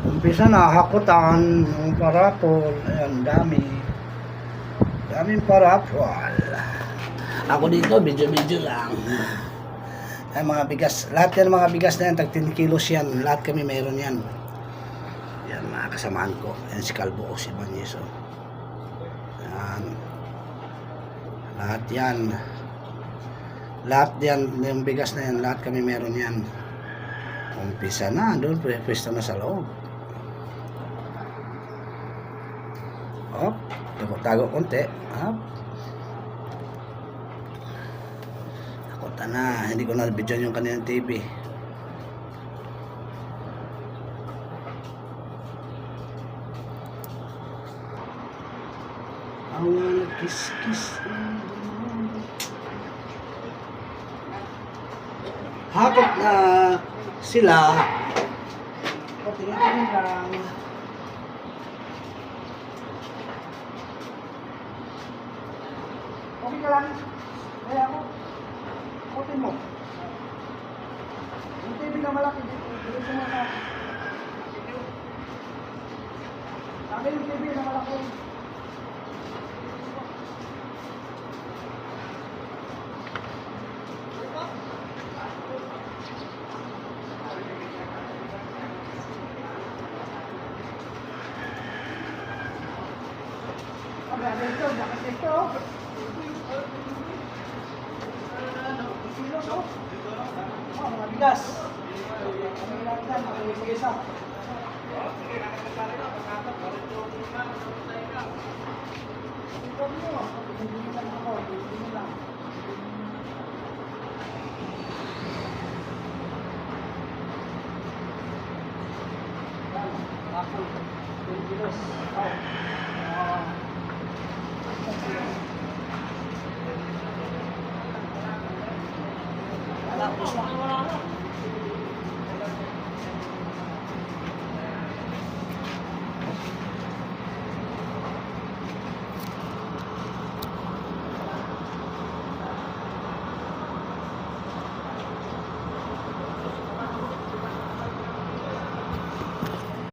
Umpisa na hakutan ng parapol. Ayan, daming parapol. Ako dito, video lang. Ay, mga bigas, lahat yan mga bigas na yan, tag 10 kilos yan, lahat kami mayroon yan. Yan mga kasamaan ko. Yan si Calvo o si Banyeso. Yan. Lahat yan, yung bigas na yan, lahat kami mayroon yan. Umpisa na, doon pwesto na sa loob. Hop, tago konti. Hop. Nakuta na, hindi ko na bidyan yung kanilang TV. I wanna kiss. Hakot na sila. Patingin lang. Okay ka lang. Kaya ako. Kutin mo. Yung TV na malaki. Dito mo sa. Sabi yung TV na malaki. Mga bigas. Ako, 20 kilos.